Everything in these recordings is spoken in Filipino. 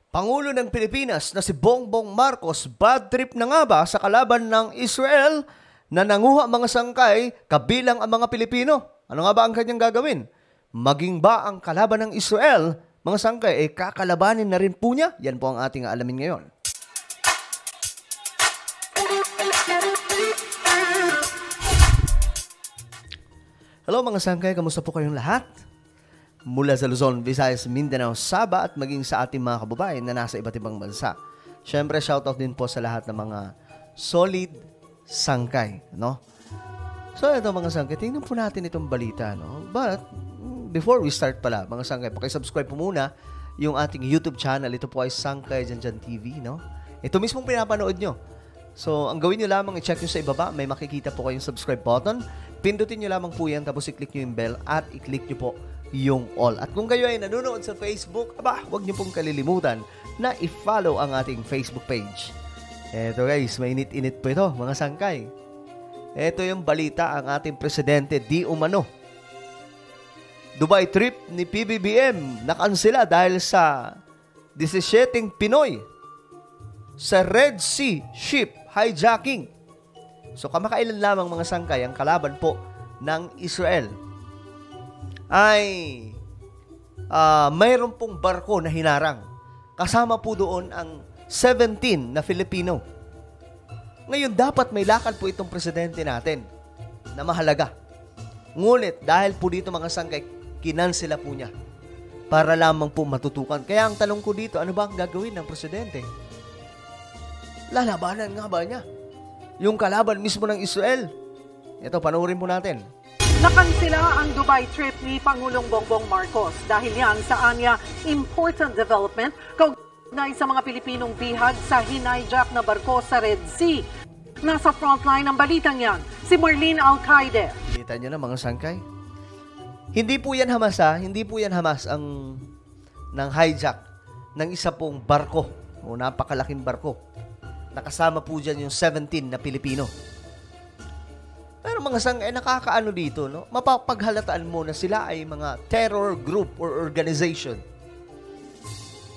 Pangulo ng Pilipinas na si Bongbong Marcos, bad trip na nga ba sa kalaban ng Israel na nanguha mga sangkay kabilang ang mga Pilipino? Ano nga ba ang kanyang gagawin? Maging ba ang kalaban ng Israel, mga sangkay, kakalabanin na rin po niya? Yan po ang ating alamin ngayon. Hello mga sangkay, kamusta po kayong lahat? Mula sa Luzon, Visayas, Mindanao, Sabah at maging sa ating mga kababayan na nasa iba't ibang bansa. Siyempre, shoutout din po sa lahat ng mga solid sangkay, no? So, ito mga sangkay, tingnan po natin itong balita, no? But, before we start pala, mga sangkay, pakisubscribe po muna yung ating YouTube channel. Ito po ay Sangkay Janjan TV, no? Ito mismong pinapanood nyo. So, ang gawin nyo lamang, i-check nyo sa ibaba, may makikita po kayong subscribe button. Pindutin nyo lamang po yan, tapos i-click nyo yung bell at i-click nyo po yung all. At kung kayo ay nanonood sa Facebook, huwag nyo pong kalilimutan na i-follow ang ating Facebook page. Eto guys, mainit-init po ito, mga sangkay. Eto yung balita, ang ating presidente di umano. Dubai trip ni PBBM nakansela dahil sa 17 Pinoy sa Red Sea ship hijacking. So kamakailan lamang mga sangkay ang kalaban po ng Israel ay mayroon pong barko na hinarang. Kasama po doon ang 17 na Filipino. Ngayon, dapat may lakad po itong presidente natin na mahalaga. Ngunit, dahil po dito mga sangkay, kinansela po niya para lamang po matutukan. Kaya ang tanong ko dito, ano ba ang gagawin ng presidente? Lalabanan nga ba niya yung kalaban mismo ng Israel? Ito, panoorin po natin. Nakansela ang Dubai trip ni Pangulong Bongbong Marcos dahil yan sa anya important development kaugnay sa mga Pilipinong bihag sa hinijak na barko sa Red Sea. Nasa frontline ng balitang yan, si Marlene Alcaide. Kita nyo na mga sangkay. Hindi po yan Hamas hindi po yan Hamas ang ng hijack ng isa pong barko o napakalaking barko. Nakasama po dyan yung 17 na Pilipino. Pero mga sangkay, nakakaano dito, no? Mapapaghalataan mo na sila ay mga terror group or organization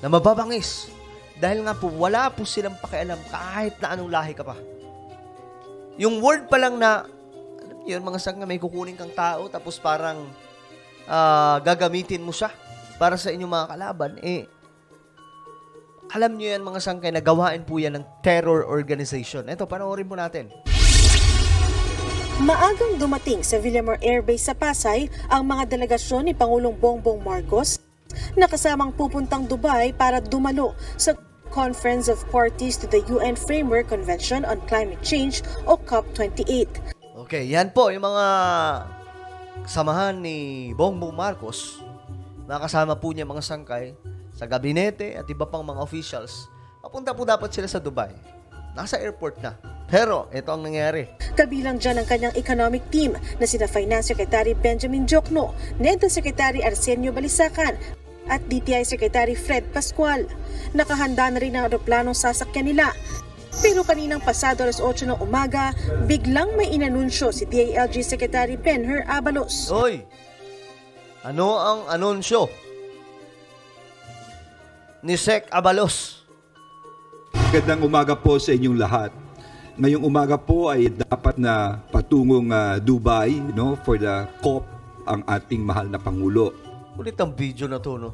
na mababangis. Dahil nga po, wala po silang pakialam kahit na anong lahi ka pa. Yung word pa lang na, alam niyo yun, mga sangkay, may kukunin kang tao, tapos parang gagamitin mo siya para sa inyong mga kalaban, alam niyo yan mga sangkay, na gawain po yan ng terror organization. Ito, panoorin po natin. Maagang dumating sa Villamor Air Base sa Pasay ang mga delegasyon ni Pangulong Bongbong Marcos na kasamang pupuntang Dubai para dumalo sa Conference of Parties to the UN Framework Convention on Climate Change o COP28. Okay, yan po yung mga kasamahan ni Bongbong Marcos. Nakasama po niya mga sangkay sa gabinete at iba pang mga officials. Papunta po dapat sila sa Dubai. Nasa airport na. Pero, ito ang nangyari. Kabilang dyan ang kanyang economic team na sina Finance Secretary Benjamin Jokno, NEDA Secretary Arsenio Balisacan at DTI Secretary Fred Pascual. Nakahanda na rin ang aeroplanong sasakyan nila. Pero kaninang pasado alas 8 ng umaga, biglang may inanunsyo si DILG Secretary Benher Abalos. Hoy! Ano ang anunsyo ni Sec Abalos? Magandang umaga po sa inyong lahat. Ngayong umaga po ay dapat na patungong Dubai, no, for the COP ang ating mahal na Pangulo. Ulit ang video na to, no?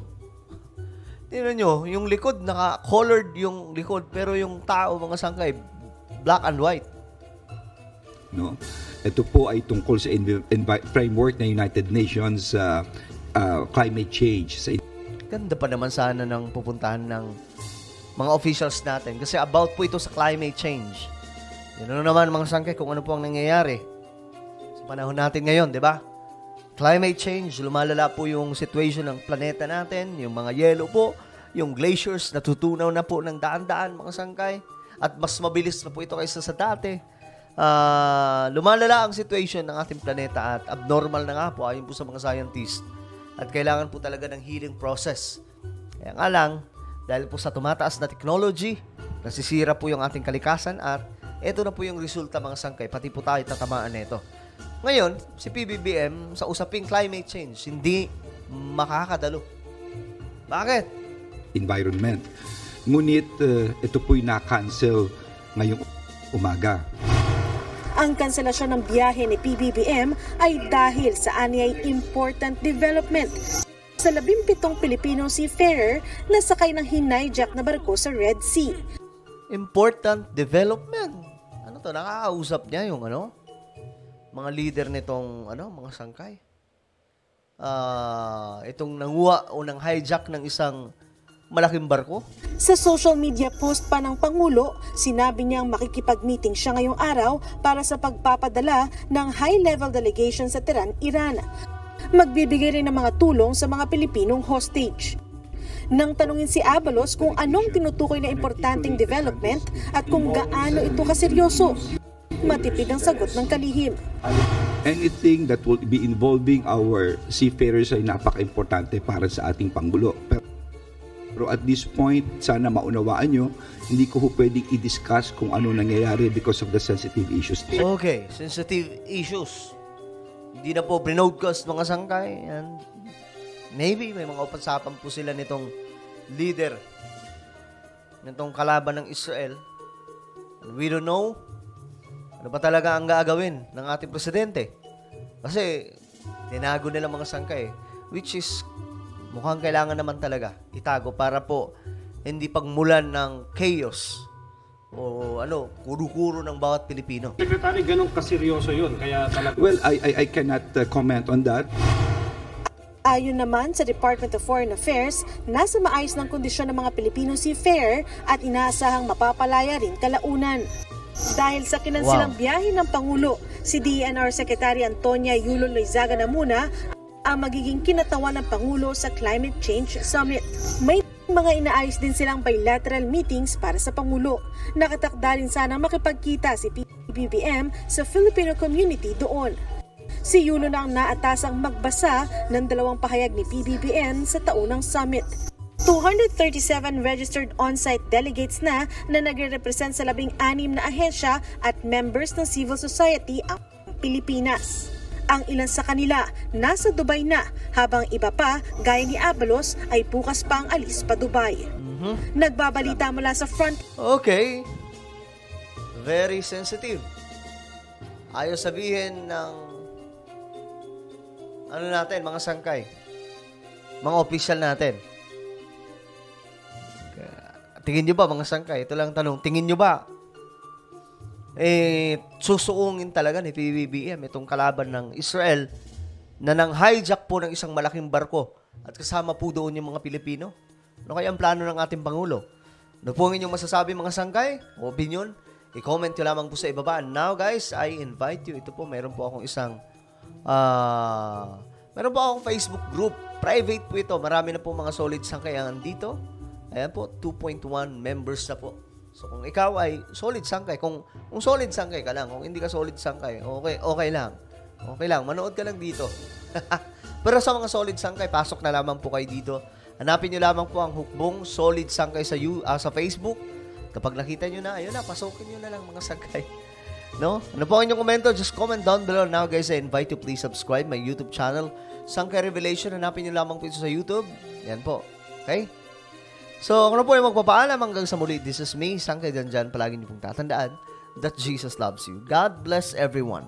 Tingnan nyo, yung likod, naka-colored yung likod, pero yung tao, mga sangkay, black and white. No? Ito po ay tungkol sa framework ng United Nations climate change. Ganda pa naman sana ng pupuntahan ng mga officials natin kasi about po ito sa climate change. Yan naman mga sangkay kung ano po ang nangyayari sa panahon natin ngayon, di ba? Climate change, lumalala po yung situation ng planeta natin, yung mga yelo po, yung glaciers, natutunaw na po ng daan-daan mga sangkay, at mas mabilis na po ito kaysa sa dati. Lumalala ang situation ng ating planeta at abnormal na nga po ayon po sa mga scientists at kailangan po talaga ng healing process. Kaya nga lang, dahil po sa tumataas na technology, nasisira po yung ating kalikasan at ito na po yung resulta mga sangkay, pati po tayo tatamaan nito. Ngayon, si PBBM sa usaping climate change, hindi makakadalo. Bakit? Environment. Ngunit ito po'y na-cancel ngayong umaga. Ang kanselasyon ng biyahe ni PBBM ay dahil sa anyay important development sa 17 Pilipinong seafarer na sakay ng hinayjack na barko sa Red Sea. Important development. Ano to? Nakakausap niya yung mga leader nitong mga sangkay. Itong nanguha o nang hijack ng isang malaking barko. Sa social media post pa ng Pangulo, sinabi niyang makikipag-meeting siya ngayong araw para sa pagpapadala ng high-level delegation sa Tehran, Iran. Magbibigay rin ng mga tulong sa mga Pilipinong hostage. Nang tanungin si Abalos kung anong tinutukoy na importanteng development at kung gaano ito kaseryoso, matipid ang sagot ng kalihim. Anything that will be involving our seafarers ay napaka-importante para sa ating Pangulo. Pero at this point, sana maunawaan nyo, hindi ko pwedeng i-discuss kung ano nangyayari because of the sensitive issues. Okay, sensitive issues. Hindi na po brinodcast mga sangkay. And maybe may mga upasapan po sila nitong leader, nitong kalaban ng Israel. And we don't know ano ba talaga ang gagawin ng ating presidente. Kasi tinago nila mga sangkay, which is mukhang kailangan naman talaga itago para po hindi pagmulan ng chaos o kuro-kuro ng bawat Pilipino. Secretary, ganun kaseryoso yun. Kaya talaga... Well, I cannot comment on that. Ayon naman sa Department of Foreign Affairs, nasa maayos ng kondisyon ng mga Pilipino seafarer at inaasahang mapapalaya rin kalaunan. Dahil sa kinansilang biyahe ng Pangulo, si DENR Secretary Antonia Yulo Loizaga na muna ang magiging kinatawan ng Pangulo sa Climate Change Summit. May mga inaayos din silang bilateral meetings para sa Pangulo. Nakatakda rin sanang makipagkita si PBBM sa Filipino community doon. Si Yulo na ang naatasang magbasa ng 2 pahayag ni PBBM sa taunang summit. 237 registered on-site delegates na nagre-represent sa 16 na ahensya at members ng civil society ang Pilipinas. Ang ilan sa kanila nasa Dubai na, habang iba pa, gaya ni Abalos, ay bukas pa ang alis pa Dubai. Nagbabalita mula sa front. Okay. Very sensitive. Ayaw sabihin ng natin, mga sangkay, mga official natin. Tingin nyo ba, mga sangkay? Ito lang tanong, tingin nyo ba susuungin talaga ni PBBM itong kalaban ng Israel na nang hijack po ng isang malaking barko at kasama po doon yung mga Pilipino? Ano kaya ang plano ng ating Pangulo? Ano po ang inyong masasabi, mga sangkay? O opinion? I-comment nyo lamang po sa ibaba. Now guys, I invite you. Ito po, meron po akong isang meron po akong Facebook group. Private po ito. Marami na po mga solid sangkay ang andito. Ayan po, 2.1 members na po. So, kung ikaw ay solid sangkay, kung solid sangkay ka lang, kung hindi ka solid sangkay, okay lang. Okay lang, manood ka lang dito. Pero sa mga solid sangkay, pasok na lamang po kayo dito. Hanapin nyo lamang po ang hukbong solid sangkay sa Facebook. Kapag nakita nyo na, ayun na, pasokin nyo na lang mga sangkay. No? Ano po ang inyong komento? Just comment down below. Now guys, I invite you please subscribe my YouTube channel, Sangkay Revelation. Hanapin nyo lamang po ito sa YouTube. Yan po. Okay? So, kung ano po yung magpapaalam hanggang sa muli, this is me, Sangkay Janjan. Palagi niyo pong tatandaan that Jesus loves you. God bless everyone.